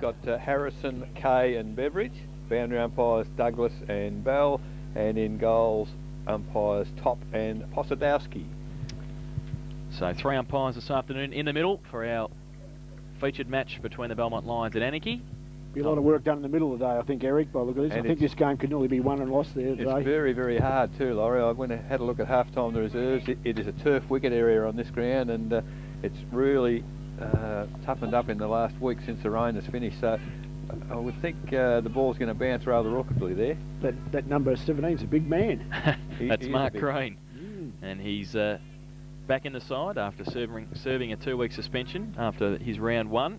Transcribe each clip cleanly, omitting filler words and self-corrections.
got Harrison, Kay and Beveridge. Boundary umpires Douglas and Bell. And in goals, umpires Top and Posadowski. So 3 umpires this afternoon in the middle for our featured match between the Belmont Lions and Anakie. Be a lot of work done in the middle of the day, I think, Eric, by the look at this. I think this game could nearly be won and lost there today. It's very, very hard too, Laurie. I went and had a look at half-time the reserves. It is a turf wicket area on this ground, and it's really toughened up in the last week since the rain has finished. So I would think the ball's going to bounce rather awkwardly there. That number 17 is a big man. That's Mark Crane. And he's back in the side after serving a 2-week suspension after his round 1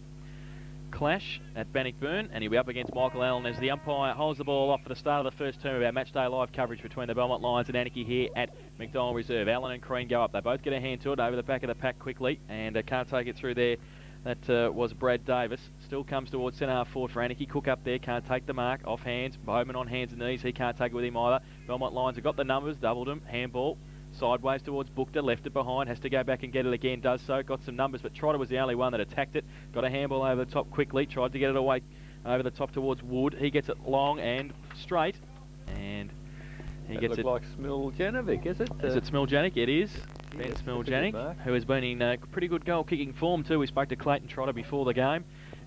clash at Bannockburn, and he'll be up against Michael Allen as the umpire holds the ball off for the start of the first term of our matchday live coverage between the Belmont Lions and Anakie here at McDonald Reserve. Allen and Crean go up. They both get a hand to it over the back of the pack quickly, and can't take it through there. That was Brad Davis. Still comes towards centre half forward for Anakie. Cook up there, can't take the mark. Off hands. Bowman on hands and knees. He can't take it with him either. Belmont Lions have got the numbers, doubled them. Handball. Sideways towards Bookter, left it behind, has to go back and get it again, does so, got some numbers, but Trotter was the only one that attacked it, got a handball over the top quickly, tried to get it away over the top towards Wood, he gets it long and straight, and he gets it... like Smiljanovic, is it? Is it Smiljanovic? It is. Ben Smiljanovic, who has been in pretty good goal-kicking form too. We spoke to Clayton Trotter before the game,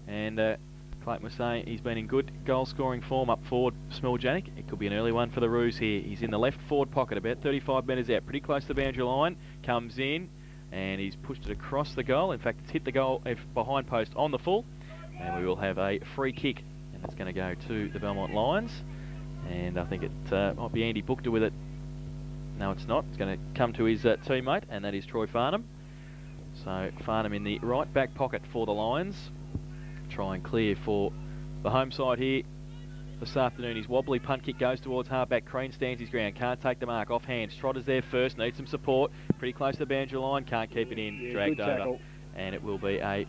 and Clayton was saying he's been in good goal-scoring form up forward, Smiljanovic. It could be an early one for the Roos here. He's in the left forward pocket, about 35 metres out, pretty close to the boundary line. Comes in, and he's pushed it across the goal. In fact, it's hit the goal behind post on the full. And we will have a free kick, and it's going to go to the Belmont Lions. And I think it might be Andy Bookter with it. No, it's not. It's going to come to his teammate, and that is Troy Farnham. So Farnham in the right back pocket for the Lions. Try and clear for the home side here this afternoon. His wobbly punt kick goes towards halfback. Crane stands his ground, can't take the mark, off hands. Trotter's there first, needs some support, pretty close to the boundary line, can't keep it in, dragged over, and it will be a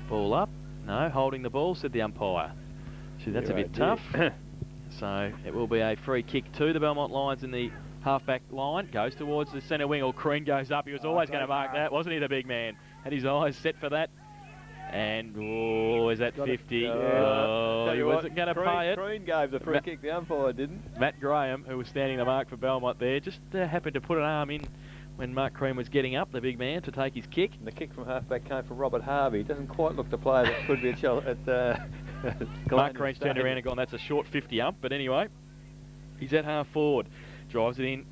ball up. No, holding the ball, said the umpire. See, that's a bit tough. So it will be a free kick to the Belmont Lions in the halfback line. Goes towards the centre wing, or Crean goes up. He was always going to mark that, wasn't he, the big man? Had his eyes set for that. And, is that 50? He wasn't going to pay it. Crean gave the free kick, the umpire didn't. Matt Graham, who was standing the mark for Belmont there, just happened to put an arm in when Mark Crean was getting up, the big man, to take his kick. And the kick from halfback came from Robert Harvey. He doesn't quite look the player that could be a shell at Mark Crean's turned around and gone, that's a short 50 ump. But anyway, he's at half forward. Drives it in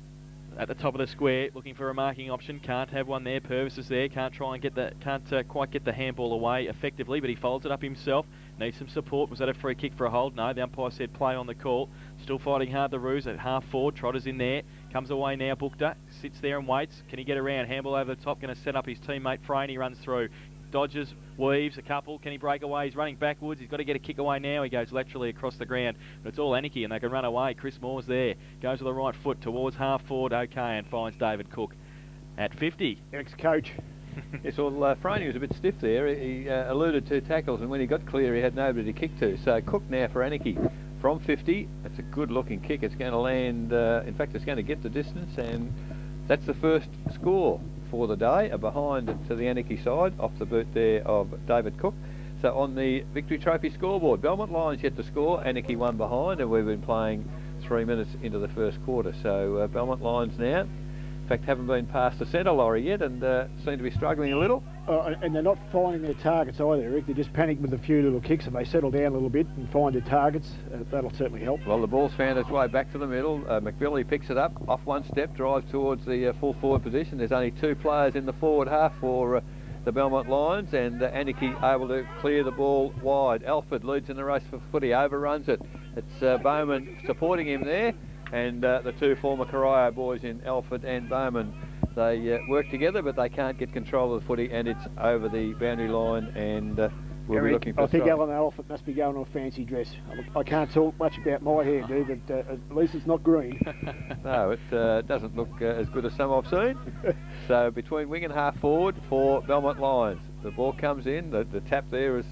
at the top of the square, looking for a marking option. Can't have one there. Purvis is there. Can't try and get the. Can't quite get the handball away effectively, but he folds it up himself. Needs some support. Was that a free kick for a hold? No. The umpire said play on the call. Still fighting hard. The Roos at half forward. Trotter's in there. Comes away now. Bookter sits there and waits. Can he get around? Handball over the top. Going to set up his teammate Frayne. He runs through. Dodges, weaves a couple. Can he break away? He's running backwards. He's got to get a kick away now. He goes laterally across the ground. But it's all Anakie, and they can run away. Chris Moore's there. Goes with the right foot towards half forward. Okay, and finds David Cook at 50. Ex-coach. Yes, well, Frayne was a bit stiff there. He alluded to tackles, and when he got clear, he had nobody to kick to. So Cook now for Anakie from 50. It's a good-looking kick. It's going to land. In fact, it's going to get the distance, and that's the first score for the day, a behind to the Anakie side, off the boot there of David Cook. So on the Victory Trophy scoreboard, Belmont Lions yet to score, Anakie one behind, and we've been playing 3 minutes into the first quarter. So Belmont Lions now, in fact, haven't been past the centre, Laurie, yet, and seem to be struggling a little. And they're not finding their targets either, Eric. They just panic with a few little kicks. If they settle down a little bit and find their targets, that'll certainly help. Well, the ball's found its way back to the middle. McBilly picks it up, off one step, drives towards the full forward position. There's only 2 players in the forward half for the Belmont Lions, and Anakie able to clear the ball wide. Alford leads in the race for footy, overruns it. It's Bowman supporting him there, and the 2 former Corio boys in Alford and Bowman. They work together, but they can't get control of the footy, and it's over the boundary line, and we'll be looking for I think Alan Alford must be going on a fancy dress. I can't talk much about my hairdo, but at least it's not green. No, it doesn't look as good as some I've seen. So between wing and half forward for Belmont Lions. The ball comes in, the tap there is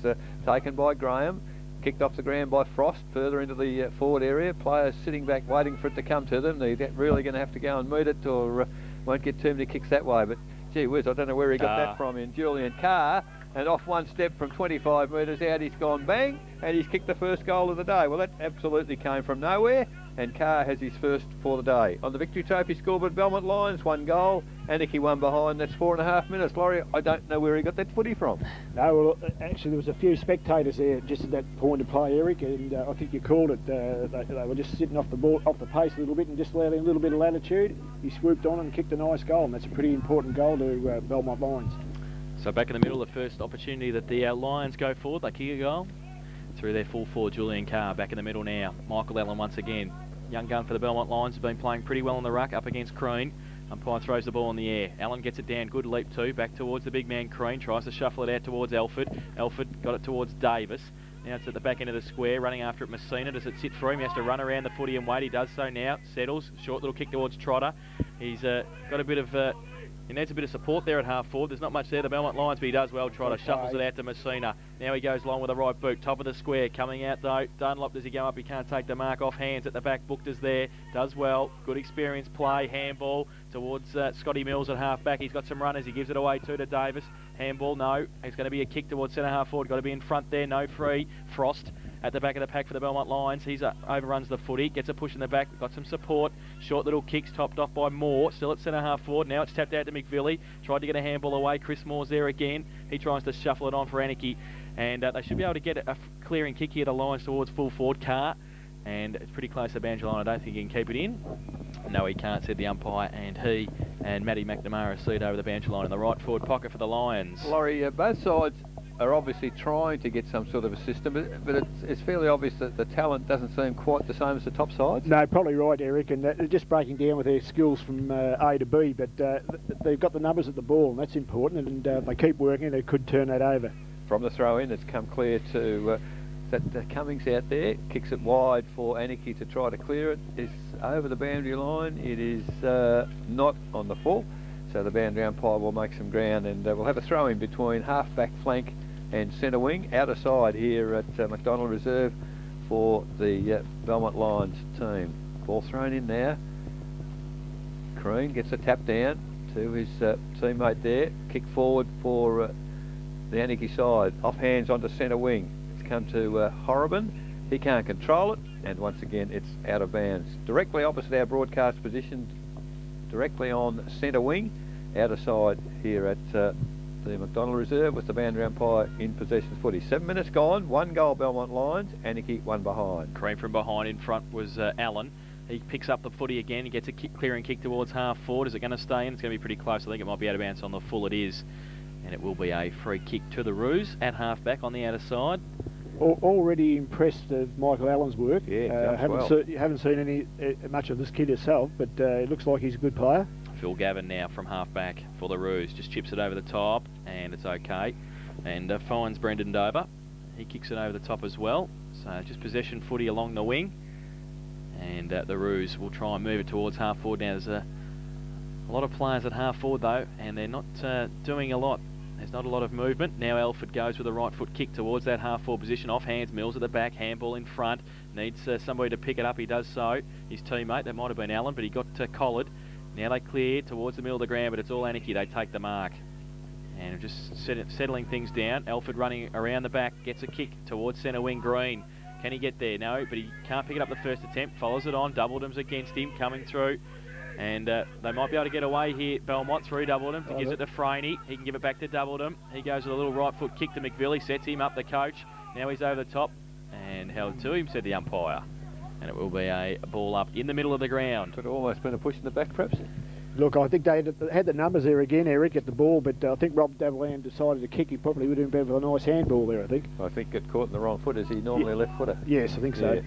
taken by Graham, kicked off the ground by Frost, further into the forward area. Players sitting back waiting for it to come to them. They're really going to have to go and meet it, or won't get too many kicks that way. But gee whiz, I don't know where he got that from. In Julian Carr and off one step from 25 metres out, he's gone bang, and he's kicked the first goal of the day. Well, that absolutely came from nowhere, and Carr has his first for the day. On the victory trophy scoreboard, Belmont Lions, 1 goal, Anakie 1 behind. That's 4.5 minutes. Laurie, I don't know where he got that footy from. No, well, actually there was a few spectators there just at that point of play, Eric, and I think you called it. They were just sitting off the ball, off the pace a little bit, and just allowing a little bit of latitude. He swooped on and kicked a nice goal, and that's a pretty important goal to Belmont Lions. So back in the middle, the first opportunity that the Lions go forward, they kick a goal. Through their full forward, Julian Carr back in the middle now. Michael Allen once again. Young gun for the Belmont Lions, has been playing pretty well in the ruck up against Crean. Umpire throws the ball in the air. Allen gets it down, good leap too, back towards the big man Crean, tries to shuffle it out towards Elford. Elford got it towards Davis. Now it's at the back end of the square, running after it Messina. Does it sit for him? He has to run around the footy and wait. He does so now, settles, short little kick towards Trotter. He's got a bit of... he needs a bit of support there at half forward. There's not much there, the Belmont Lions, but he does well. Trotter shuffles it out to Messina. Now he goes long with the right boot. Top of the square. Coming out though. Dunlop, does he go up? He can't take the mark off hands at the back. Booked is there. Does well. Good experience play. Handball towards Scotty Mills at half back. He's got some runners. He gives it away to Davis. Handball, no. It's going to be a kick towards centre half forward. Got to be in front there. No free. Frost at the back of the pack for the Belmont Lions. He's overruns the footy, gets a push in the back, got some support, short little kicks topped off by Moore, still at centre half forward. Now it's tapped out to McVilly, tried to get a handball away. Chris Moore's there again. He tries to shuffle it on for Anakie, and they should be able to get a clearing kick here, the Lions towards full forward. Carr, and it's pretty close to Banjo line. I don't think he can keep it in. No, he can't, said the umpire, and he and Matty McNamara seat over the Banjo line in the right forward pocket for the Lions. Laurie, both sides are obviously trying to get some sort of a system, but it's fairly obvious that the talent doesn't seem quite the same as the top sides. No, probably right, Eric, and they're just breaking down with their skills from A to B, but they've got the numbers at the ball, and that's important, and if they keep working, they could turn that over. From the throw-in, it's come clear to that Cummings out there, kicks it wide for Anakie to try to clear it. It's over the boundary line. It is not on the full, so the boundary umpire will make some ground, and we'll have a throw-in between half-back flank and centre wing, outer side here at McDonald Reserve for the Belmont Lions team. Ball thrown in now. Crean gets a tap down to his teammate there. Kick forward for the Anakie side. Off hands onto centre wing. It's come to Horrobin. He can't control it, and once again it's out of bounds. Directly opposite our broadcast position, directly on centre wing, outer side here at the McDonald Reserve with the boundary umpire in possession footy. 7 minutes gone, 1 goal Belmont Lions, Anakie 1 behind. Cream from behind, in front was Allen. He picks up the footy again, he gets a clearing kick towards half forward. Is it going to stay in? It's going to be pretty close. I think it might be out of bounds on the full. It is. And it will be a free kick to the Roos at half back on the outer side. Already impressed of Michael Allen's work. Yeah, haven't seen any much of this kid yourself, but it looks like he's a good player. Phil Gavin now from half-back for the Roos. Just chips it over the top, and it's okay. And finds Brendan Dover. He kicks it over the top as well. So just possession footy along the wing. And the Roos will try and move it towards half-forward. Now, there's a lot of players at half-forward, though, and they're not doing a lot. There's not a lot of movement. Now Elford goes with a right foot kick towards that half-forward position. Off hands, Mills at the back, handball in front. Needs somebody to pick it up. He does so. His teammate, that might have been Allen, but he got collared. Now they clear towards the middle of the ground, but it's all Anakie. They take the mark. And just settling things down. Elford running around the back, gets a kick towards centre wing Green. Can he get there? No, but he can't pick it up the first attempt. Follows it on. Doubledham's against him, coming through. And they might be able to get away here. Belmont through Doubledham. He gives it to Franey. He can give it back to Doubledham. He goes with a little right foot kick to McVilly. Sets him up, the coach. Now he's over the top. And held to him, said the umpire. And it will be a ball up in the middle of the ground. Could have almost been a push in the back, perhaps. Look, I think they had the numbers there again, Eric, at the ball, but I think Rob Davalan decided to kick. He probably would have been better with a nice handball there, I think. I think it caught in the wrong foot, as he normally left footer. Yes, I think so. Yeah.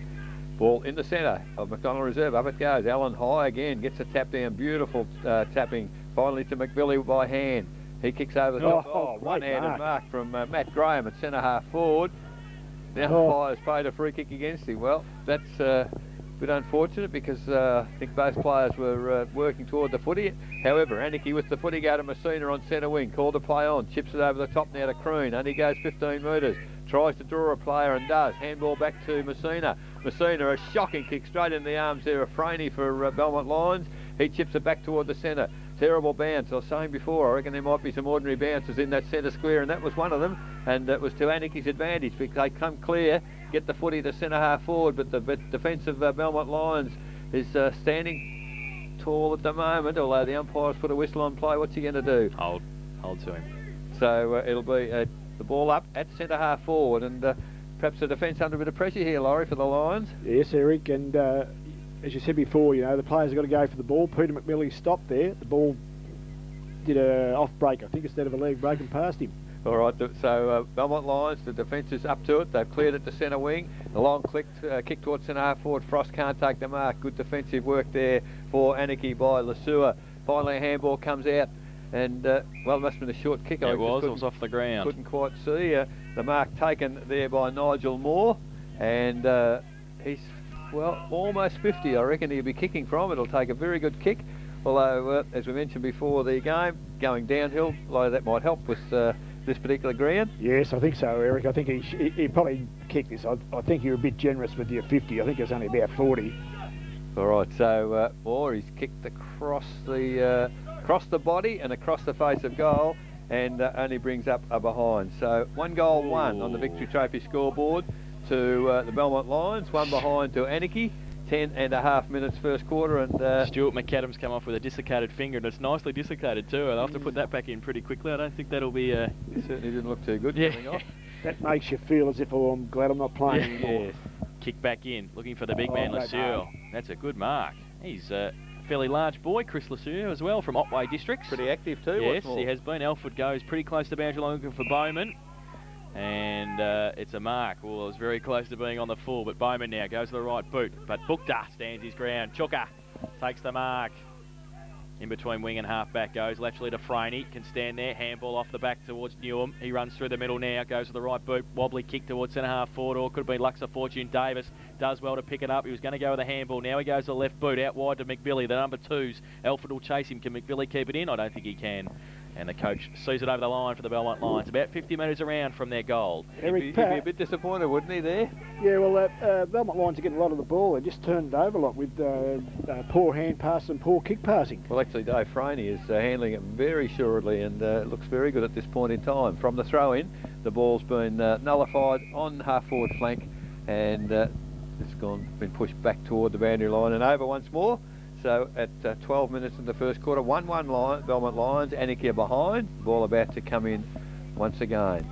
Ball in the centre of McDonald Reserve. Up it goes. Allen high again. Gets a tap down. Beautiful tapping. Finally to McVilly by hand. He kicks over the top. One-handed mark from Matt Graham at centre half forward. Now the Flyers paid a free kick against him. Well, that's a bit unfortunate because I think both players were working toward the footy. However, Anakie with the footy go to Messina on centre wing. Called to play on. Chips it over the top now to Croon. Only goes 15 metres. Tries to draw a player and does. Handball back to Messina. Messina, a shocking kick straight in the arms there of Franey for Belmont Lions. He chips it back toward the centre. terrible bounce. I was saying before, I reckon there might be some ordinary bounces in that centre square, and that was one of them, and it was to Anakie's advantage because they come clear, get the footy to centre half forward, but the defence of Belmont Lions is standing tall at the moment, although the umpire's put a whistle on play. What's he going to do? Hold to him. So it'll be the ball up at centre half forward, and perhaps the defence under a bit of pressure here, Laurie, for the Lions. Yes, Eric, and as you said before, you know, the players have got to go for the ball. Peter McMillan stopped there. The ball did a off break, I think, instead of a leg break and past him. All right, so Belmont Lions, the defence is up to it. They've cleared it to centre wing. The long kick towards centre half forward. Frost can't take the mark. Good defensive work there for Anakie by Lesueur. Finally, a handball comes out. And, well, it must have been a short kick. Yeah, it was off the ground. Couldn't quite see the mark taken there by Nigel Moore. And he's, well, almost 50. I reckon he'll be kicking from. It'll take a very good kick. Although, as we mentioned before the game, going downhill, although that might help with this particular ground. Yes, I think so, Eric. I think he probably kicked this. I think you're a bit generous with your 50. I think it was only about 40. All right, so Moore, he's kicked across the body and across the face of goal, and only brings up a behind. So 1 goal, 1 on the Victory Trophy scoreboard to the Belmont Lions, 1 behind to Anakie. 10.5 minutes first quarter, and Stuart McAdams come off with a dislocated finger, and it's nicely dislocated too. I'll have to put that back in pretty quickly. I don't think that'll be. It certainly didn't look too good coming off. That makes you feel as if, oh, I'm glad I'm not playing anymore. Yes. Kick back in, looking for the big man, Lesueur. That's a good mark. He's a fairly large boy, Chris Lesueur, as well, from Otway Districts. Pretty active too. Yes, he has been. Elford goes pretty close to boundary line looking for Bowman. And it's a mark. Well, it was very close to being on the full, but Bowman now goes to the right boot. But Bukta stands his ground. Chuka takes the mark. In between wing and half back goes laterally to Franey. Can stand there. Handball off the back towards Newham. He runs through the middle now. Goes to the right boot. Wobbly kick towards centre half forward. Or could have been Luxor Fortune Davis. Does well to pick it up. He was going to go with a handball. Now he goes to the left boot. Out wide to McVilly. The number 2s. Elford will chase him. Can McVilly keep it in? I don't think he can. And the coach sees it over the line for the Belmont Lions. About 50 metres around from their goal. He'd be a bit disappointed, wouldn't he, there? Yeah, well, Belmont Lions are getting a lot of the ball. They just turned it over a lot with poor hand pass and poor kick passing. Well, actually, Dave Franey is handling it very surely, and looks very good at this point in time. From the throw-in, the ball's been nullified on half-forward flank, and it's been pushed back toward the boundary line and over once more. So at 12 minutes in the first quarter, 1-1 Belmont Lions. Anakie are behind. Ball about to come in once again.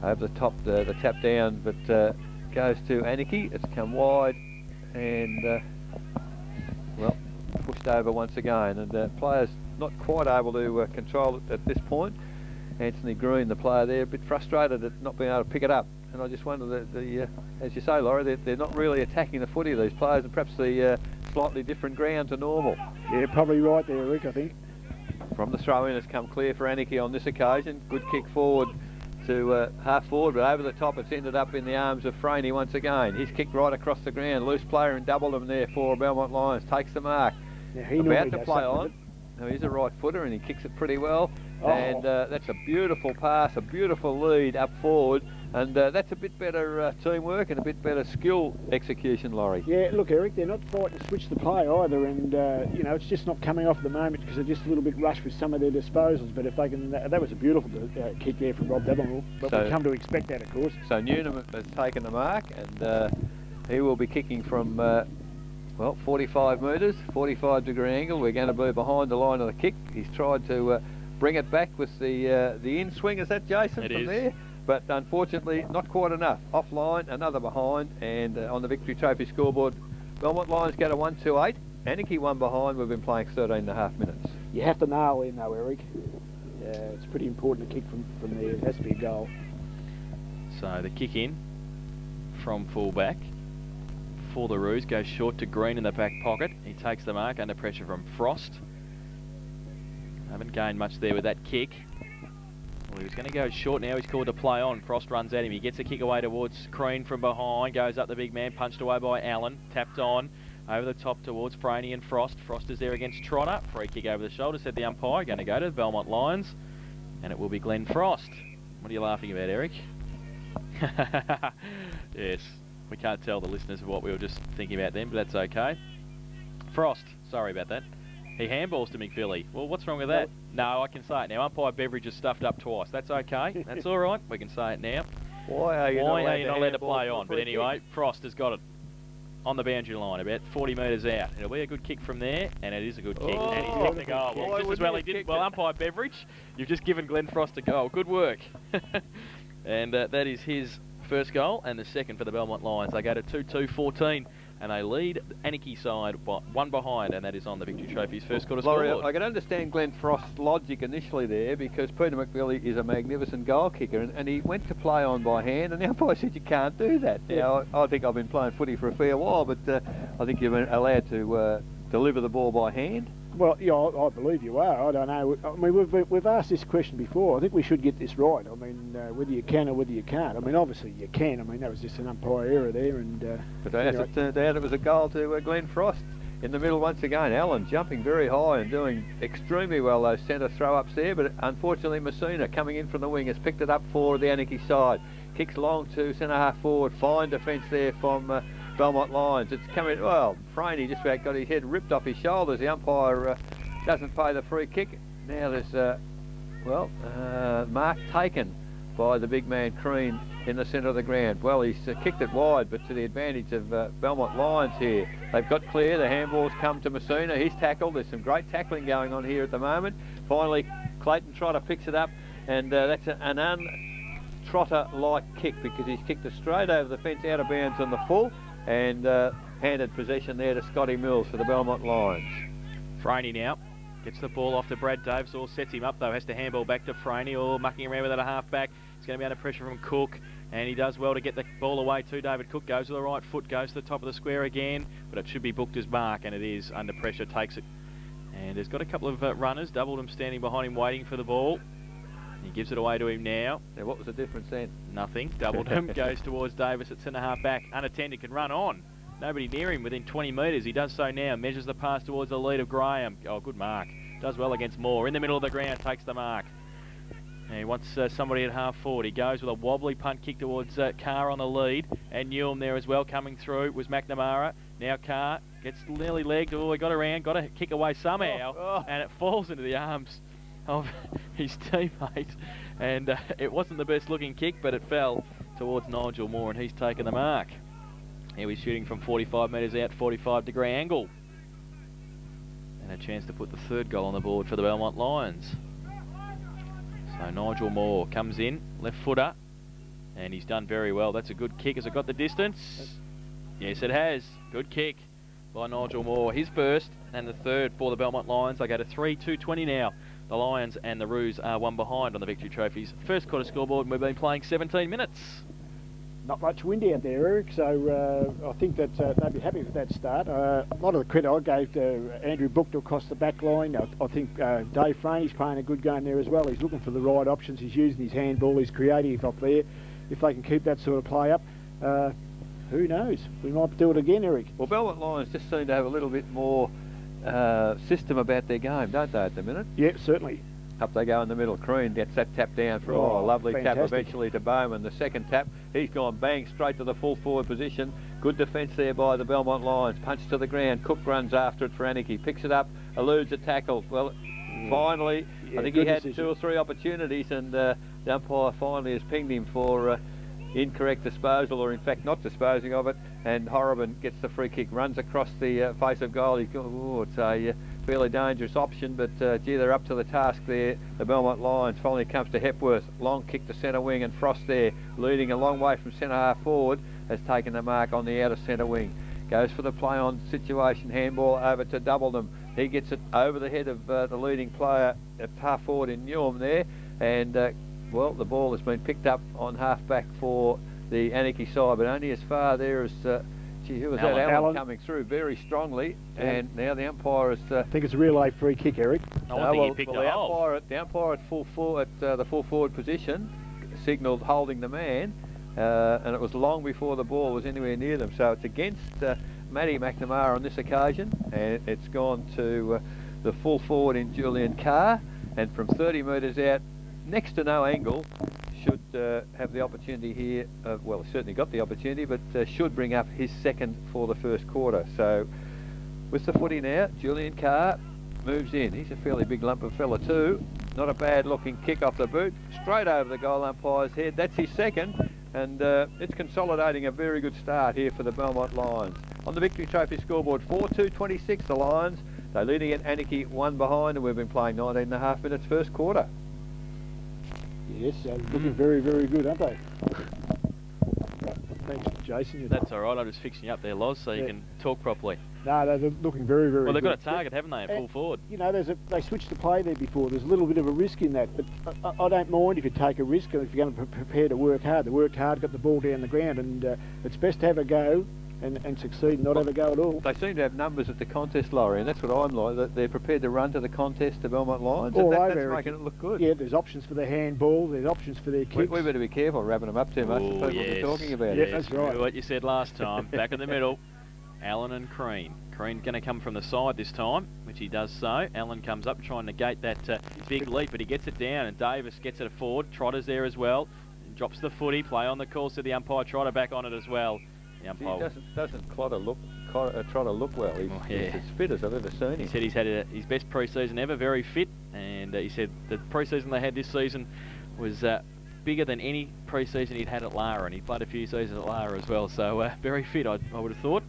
Over the top, the tap down, but goes to Anakie. It's come wide and, well, pushed over once again. And players not quite able to control it at this point. Anthony Green, the player there, a bit frustrated at not being able to pick it up. And I just wonder, as you say, Laurie, they're not really attacking the footy, these players, and perhaps the slightly different ground to normal. Yeah, probably right there, Rick, I think. From the throw-in, it's come clear for Anakie on this occasion. Good kick forward to half forward, but over the top it's ended up in the arms of Franey once again. He's kicked right across the ground. Loose player and doubled him there for Belmont Lions. Takes the mark. Yeah, he about to play on. Now, he's a right footer and he kicks it pretty well. Oh. And that's a beautiful pass, a beautiful lead up forward. And that's a bit better teamwork and a bit better skill execution, Laurie. Yeah, look, Eric, they're not fighting to switch the play either, and you know, it's just not coming off at the moment because they're just a little bit rushed with some of their disposals. But if they can, that was a beautiful kick there from Rob Davenport. But so, we come to expect that, of course. So Newnham has taken the mark, and he will be kicking from well, 45 metres, 45-degree angle. We're going to be behind the line of the kick. He's tried to bring it back with the in swing. Is that Jason it from is. There? But unfortunately, not quite enough. Offline, another behind, and on the Victory Trophy scoreboard, Belmont Lions go to 1-2-8. Anakie one behind. We've been playing 13.5 minutes. You have to nail in though, Eric. It's pretty important to kick from there. It has to be a goal. So the kick in from fullback for the Roos goes short to Green in the back pocket. He takes the mark under pressure from Frost. Haven't gained much there with that kick. Well, he was going to go short, now he's called to play on. Frost runs at him, he gets a kick away towards Crean from behind, goes up the big man, punched away by Allen, tapped on, over the top towards Franey and Frost. Frost is there against Trotter, free kick over the shoulder, said the umpire, going to go to the Belmont Lions, and it will be Glenn Frost. What are you laughing about, Eric? Yes, we can't tell the listeners what we were just thinking about then, but that's okay. Frost, sorry about that. He handballs to McVilly. Well, what's wrong with that? No, I can say it now. Umpire Beveridge is stuffed up twice. That's okay. That's all right. We can say it now. Why are you not allowed to play on? But anyway, Frost has got it on the boundary line, about 40 metres out. It'll be a good kick from there, and it is a good kick. And he's kicked the goal. Well, just as well he did. Well, umpire Beveridge, you've just given Glenn Frost a goal. Good work. And that is his first goal and the second for the Belmont Lions. They go to 2-2-14. And they lead Anakie side by one behind, and that is on the Victory Trophy's first quarter scoreboard. I can understand Glenn Frost's logic initially there, because Peter McVilly is a magnificent goal kicker, and he went to play on by hand, and the umpire said you can't do that. Now, I think I've been playing footy for a fair while, but I think you're allowed to deliver the ball by hand. Well, yeah, I believe you are. I don't know. I mean, we've asked this question before. I think we should get this right. I mean, whether you can or whether you can't. I mean, obviously you can. I mean, that was just an umpire error there. And but as it turned out, it was a goal to Glenn Frost. In the middle once again, Allen jumping very high and doing extremely well those centre throw-ups there. But unfortunately, Messina coming in from the wing has picked it up for the Anakie side. Kicks long to centre-half forward. Fine defence there from Belmont Lions. It's coming, well, Franey just about got his head ripped off his shoulders. The umpire doesn't pay the free kick. Now there's, mark taken by the big man Crean in the centre of the ground. Well, he's kicked it wide, but to the advantage of Belmont Lions here. They've got clear. The handball's come to Messina. He's tackled. There's some great tackling going on here at the moment. Finally, Clayton Trotter picks it up, and that's an un-Trotter-like kick, because he's kicked it straight over the fence out of bounds on the full, and handed possession there to Scotty Mills for the Belmont Lions. Franey now gets the ball off to Brad Davis, or sets him up though, has to handball back to Franey, or mucking around with it a half back. He's going to be under pressure from Cook, and he does well to get the ball away to David Cook. Goes to the right foot, goes to the top of the square again, but it should be booked as mark, and it is. Under pressure, takes it, and he's got a couple of runners, doubled him standing behind him waiting for the ball. He gives it away to him now. Now, what was the difference then? Nothing. Doubled him, goes towards Davis at centre half back, unattended, can run on. Nobody near him within 20 metres. He does so now. Measures the pass towards the lead of Graham. Oh, good mark. Does well against Moore. In the middle of the ground, takes the mark. And he wants somebody at half forward. He goes with a wobbly punt kick towards Carr on the lead. And Newham there as well coming through. Was McNamara. Now Carr gets nearly legged. Oh, he got around. Got to kick away somehow. And it falls into the arms of his teammate. And it wasn't the best looking kick, but it fell towards Nigel Moore, and he's taken the mark. Here he's shooting from 45 metres out, 45-degree angle. And a chance to put the third goal on the board for the Belmont Lions. So Nigel Moore comes in, left footer, and he's done very well. That's a good kick. Has it got the distance? Yes, it has. Good kick by Nigel Moore. His first and the third for the Belmont Lions. They go to 3-2-20 now. The Lions and the Roos are one behind on the Victory Trophy's first quarter scoreboard, and we've been playing 17 minutes. Not much wind out there, Eric, so I think that they'd be happy with that start. A lot of the credit I gave to Andrew Booked across the back line. I think Dave Franey's playing a good game there as well. He's looking for the right options. He's using his handball. He's creative up there. If they can keep that sort of play up, who knows? We might do it again, Eric. Well, Belmont Lions just seem to have a little bit more system about their game, don't they, at the minute? Yeah, certainly. Up they go in the middle. Crean gets that tap down for a lovely fantastic tap eventually to Bowman. The second tap, he's gone bang straight to the full forward position. Good defence there by the Belmont Lions. Punch to the ground. Cook runs after it for Anakie. Picks it up, eludes a tackle. Well, finally, I think he had decision. 2 or 3 opportunities, and the umpire finally has pinged him for incorrect disposal, or in fact not disposing of it, and Horriban gets the free kick, runs across the face of goal. He's gone, oh, it's a fairly dangerous option, but gee, they're up to the task there. The Belmont Lions. Finally comes to Hepworth, long kick to centre wing, and Frost there, leading a long way from centre half forward, has taken the mark on the outer centre wing. Goes for the play on situation, handball over to Doubledham. He gets it over the head of the leading player at half forward in Newham there, and well, the ball has been picked up on half back for the Anakie side, but only as far there as gee, who was that? Allen coming through very strongly, and now the umpire is. I think it's a real life free kick, Eric. The umpire at full forward, at the full forward position, signalled holding the man, and it was long before the ball was anywhere near them. So it's against Matty McNamara on this occasion, and it's gone to the full forward in Julian Carr, and from 30 metres out, next to no angle, should have the opportunity here. Well, certainly got the opportunity, but should bring up his second for the first quarter. So with the footy now, Julian Carr moves in. He's a fairly big lump of fella too. Not a bad looking kick off the boot. Straight over the goal umpire's head. That's his second. And it's consolidating a very good start here for the Belmont Lions. On the Victory Trophy scoreboard, 4-2-26 the Lions. They're leading at Anakie 1 behind, and we've been playing 19.5 minutes first quarter. Yes, looking very, very good, aren't they? Thanks, Jason. That's all right. I'm just fixing you up there, Loz, so you can talk properly. No, they're looking very, very good. Well, they've got a target, haven't they, at full forward? You know, they switched the play there before. There's a little bit of a risk in that, but I don't mind if you take a risk and if you're going to prepare to work hard. They worked hard, got the ball down the ground, and it's best to have a go and succeed, not have a go at all. They seem to have numbers at the contest, Laurie, and that's what I'm like, that they're prepared to run to the contest, the Belmont Lions, and that's making it look good. Yeah, there's options for their handball, there's options for their kicks. We better be careful wrapping them up too much. People are talking about it. That's right. What you said last time, back in the middle, Allen and Crean. Crean going to come from the side this time, which he does so. Allen comes up trying to negate that big leap, but he gets it down, and Davis gets it forward. Trotter's there as well. Drops the footy, play on the course to the umpire. Trotter back on it as well. The umpire doesn't Trotter look well. He's as fit as I've ever seen him. He said he's had his best pre-season ever, very fit, and he said the pre-season they had this season was bigger than any pre-season he'd had at Lara, and he played a few seasons at Lara as well, so very fit, I would have thought.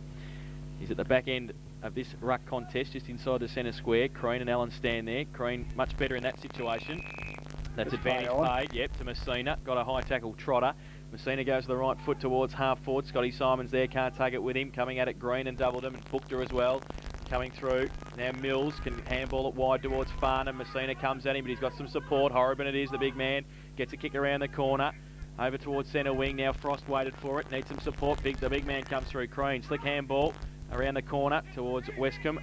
He's at the back end of this ruck contest, just inside the centre square. Crean and Allen stand there. Crean much better in that situation. That's advantage paid, yep, to Messina. Got a high tackle, Trotter. Messina goes to the right foot towards half forward. Scotty Simons there, can't take it with him. Coming at it, Green and doubled him, and booked her as well. Coming through. Now Mills can handball it wide towards Farnham. Messina comes at him, but he's got some support. Horribin it is, the big man. Gets a kick around the corner. Over towards centre wing. Now Frost waited for it. Needs some support. The big man comes through. Crean, slick handball around the corner towards Westcombe.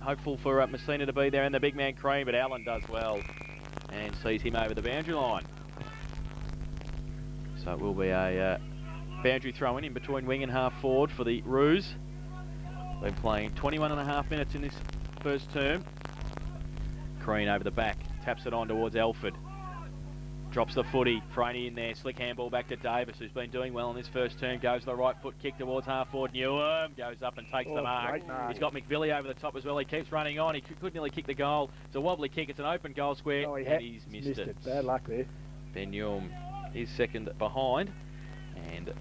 Hopeful for Messina to be there, and the big man Crean, but Allen does well and sees him over the boundary line. So it will be a boundary throw in between wing and half forward for the Roos. Been playing 21.5 minutes in this first term. Crean over the back, taps it on towards Elford. Drops the footy, Franey in there, slick handball back to Davis, who's been doing well in this first term. Goes the right foot kick towards half forward. Newham goes up and takes the mark. He's got McVilly over the top as well. He keeps running on. He could nearly kick the goal. It's a wobbly kick. It's an open goal square, and he's missed it. Bad luck there. Ben Newham is second behind, and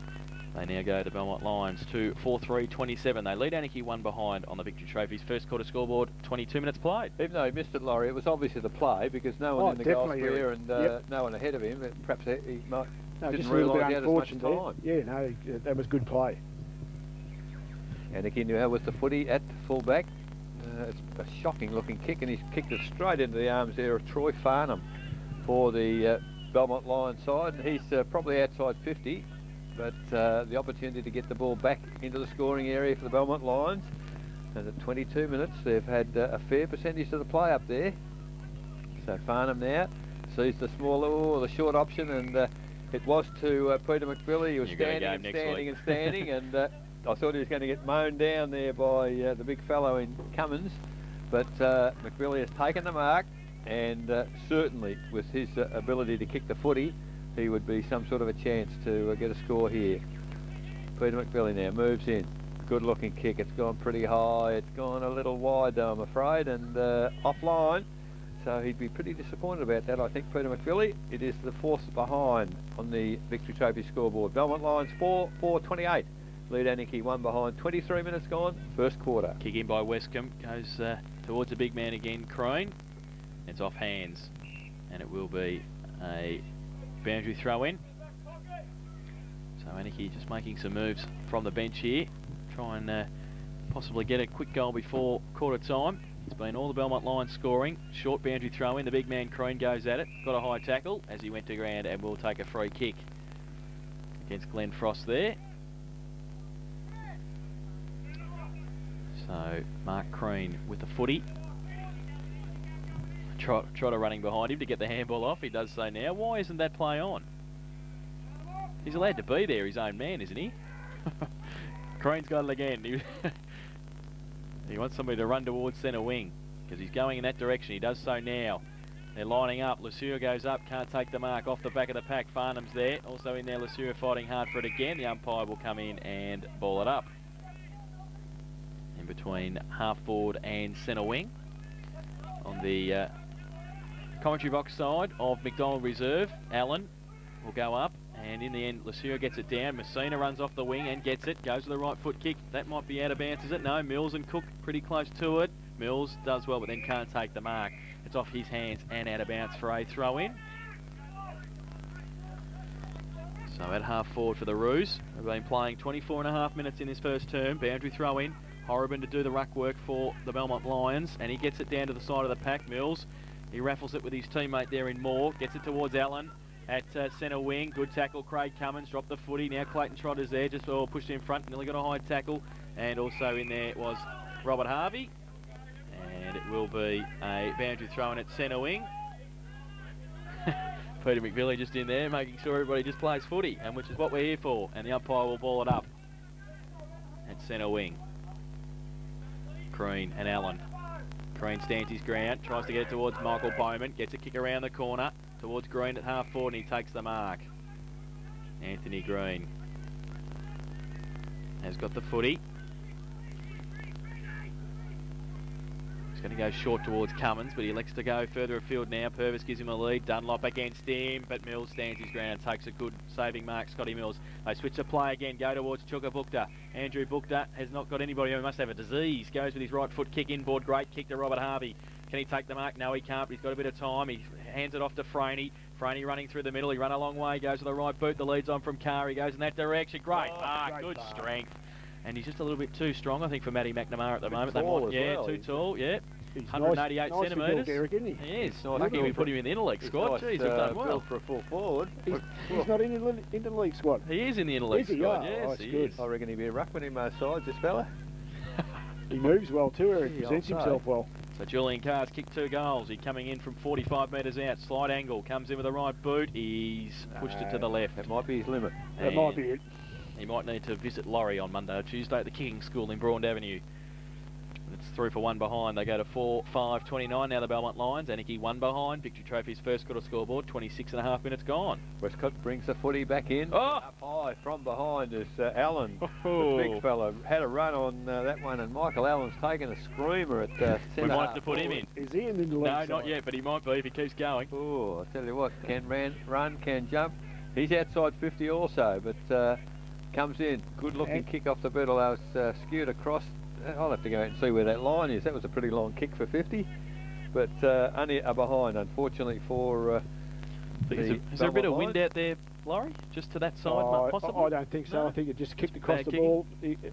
they now go to Belmont Lions to 4-3-27. They lead Anakie 1 behind on the Victory Trophy's first quarter scoreboard, 22 minutes played. Even though he missed it, Laurie, it was obviously the play because no one in the goal square and no one ahead of him. Perhaps he might didn't realise he had as much time. Yeah, no, that was good play. Anakie now with the footy at full back. It's a shocking looking kick, and he's kicked it straight into the arms there of Troy Farnham for the Belmont Lions side. He's probably outside 50. But the opportunity to get the ball back into the scoring area for the Belmont Lions. And at 22 minutes, they've had a fair percentage of the play up there. So Farnham now sees the the short option, and it was to Peter McVilly. He was standing, and I thought he was going to get mown down there by the big fellow in Cummins. But McVilly has taken the mark, and certainly with his ability to kick the footy, he would be some sort of a chance to get a score here. Peter McVilly now moves in. Good looking kick. It's gone pretty high. It's gone a little wide though, I'm afraid, and offline. So he'd be pretty disappointed about that, I think, Peter McVilly. It is the fourth behind on the Victory Trophy scoreboard. Belmont Lions 4-4-28. Lead Anakie 1 behind. 23 minutes gone, first quarter. Kick in by Westcombe. Goes towards the big man again, Crean. It's off hands, and it will be a boundary throw in. So Anakie just making some moves from the bench here. Try and possibly get a quick goal before quarter time. It's been all the Belmont Lions scoring. Short boundary throw in. The big man Crean goes at it. Got a high tackle as he went to ground, and will take a free kick against Glenn Frost there. So Mark Crean with the footy. Trotter running behind him to get the handball off. He does so now. Why isn't that play on? He's allowed to be there, his own man, isn't he? Crean's got it again. He wants somebody to run towards centre wing because he's going in that direction. He does so now. They're lining up. Lesueur goes up, can't take the mark off the back of the pack. Farnham's there. Also in there, Lesueur fighting hard for it again. The umpire will come in and ball it up. In between half forward and centre wing. On the commentary box side of McDonald Reserve, Allen will go up, and in the end, Lucio gets it down. Messina runs off the wing and gets it, goes with the right foot kick. That might be out of bounds, is it? No, Mills and Cook pretty close to it. Mills does well, but then can't take the mark. It's off his hands and out of bounds for a throw-in. So at half forward for the Roos. They've been playing 24.5 minutes in this first term. Boundary throw-in. Horrobin to do the ruck work for the Belmont Lions, and he gets it down to the side of the pack. Mills, he raffles it with his teammate there in Moore, gets it towards Allen at centre wing. Good tackle, Craig Cummins, dropped the footy. Now Clayton Trotter's there, just pushed in front, nearly got a high tackle. And also in there was Robert Harvey. And it will be a boundary throw-in at centre wing. Peter McVilly just in there, making sure everybody just plays footy, and which is what we're here for. And the umpire will ball it up at centre wing. Green and Allen. Green stands his ground, tries to get it towards Michael Bowman, gets a kick around the corner towards Green at half forward, and he takes the mark. Anthony Green has got the footy. He's going to go short towards Cummins, but he elects to go further afield now. Purvis gives him a lead. Dunlop against him, but Mills stands his ground and takes a good saving mark. Scotty Mills. They switch the play again, go towards Chuka Bukta. Andrew Bukta has not got anybody who must have a disease. Goes with his right foot kick inboard. Great kick to Robert Harvey. Can he take the mark? No, he can't, but he's got a bit of time. He hands it off to Franey. Franey running through the middle. He run a long way, goes to the right boot. The lead's on from Carr. He goes in that direction. Great mark, good strength. And he's just a little bit too strong, I think, for Matty McNamara at the moment. Too tall, yeah. He's 188 nice centimetres. Derek, isn't he? He is. Lucky we put him in the interleague squad. Jeez, he's done well. For a full forward. He's not in the league squad. He is in the interleague squad, yes, he is. I reckon he'd be a ruckman in most sides, this fella. He moves well too, Eric. Yeah, Presents himself well. So Julian Carr's kicked 2 goals. He's coming in from 45 metres out. Slide angle. Comes in with the right boot. He's pushed it to the left. That might be his limit. That might be it. He might need to visit Laurie on Monday or Tuesday at the kicking school in Braund Avenue. It's 3 for 1 behind. They go to 4-5-29 now, the Belmont Lions. Anakie 1 behind. Victory Trophy's first quarter scoreboard. 26.5 minutes gone. Westcott brings the footy back in. Oh! Up high from behind is Allen. The big fella had a run on that one, and Michael Allen's taken a screamer at centre. We might have to put him in. Is he in the league No, side? not yet, but he might be if he keeps going. Oh, I tell you what, can run, can jump. He's outside 50 also, but comes in. Good looking kick off the boot, although it's skewed across. I'll have to go out and see where that line is. That was a pretty long kick for 50, but only a behind, unfortunately, for Is there a bit of wind out there, Laurie? Just to that side, possibly? I don't think so. No? I think it just kicked Just across bad the kicking? ball.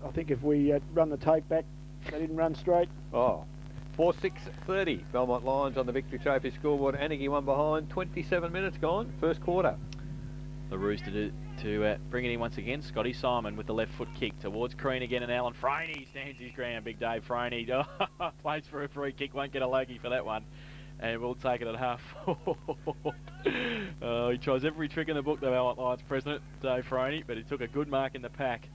I think if we run the tape back, they didn't run straight. Oh. 4-6-30. Belmont Lions on the Victory Trophy scoreboard. Anakie 1 behind. 27 minutes gone. First quarter. The Roos to bring it in once again. Scotty Simon with the left foot kick towards Crean again, and Allen Franey stands his ground. Big Dave Franey plays for a free kick. Won't get a laggy for that one. And we'll take it at half forward. He tries every trick in the book, the Belmont Lions president, Dave Franey, but he took a good mark in the pack.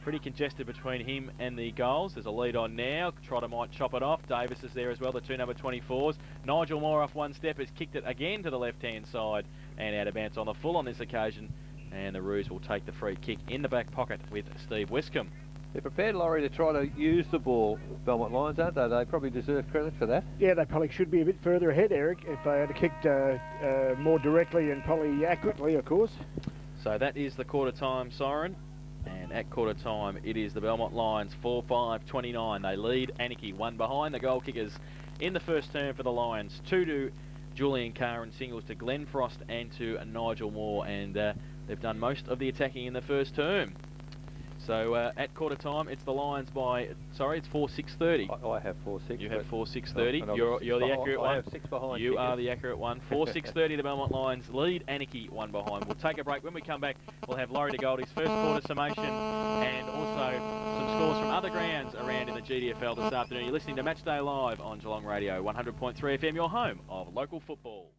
Pretty congested between him and the goals. There's a lead on now. Trotter might chop it off. Davis is there as well, the 2 number 24s. Nigel Moore off one step has kicked it again to the left-hand side and out of bounds on the full on this occasion. And the Roos will take the free kick in the back pocket with Steve Westcombe. They're prepared, Laurie, to try to use the ball, Belmont Lions, aren't they? They probably deserve credit for that. Yeah, they probably should be a bit further ahead, Eric, if they had kicked more directly and probably accurately, of course. So that is the quarter time siren. And at quarter time, it is the Belmont Lions 4-5-29. They lead Anakie 1 behind. The goal kickers in the first term for the Lions. 2 to Julian Carr and singles to Glenn Frost and to Nigel Moore. And they've done most of the attacking in the first term. So at quarter time, it's the Lions by, sorry, it's 4-6-30. I have 4-6. You have 4-6-30. You're the accurate one. I have 6 behind. You are the accurate one. 4-6-30, the Belmont Lions lead Anakie 1 behind. We'll take a break. When we come back, we'll have Laurie de Goldie's first quarter summation and also some scores from other grounds around in the GDFL this afternoon. You're listening to Matchday Live on Geelong Radio 100.3 FM, your home of local football.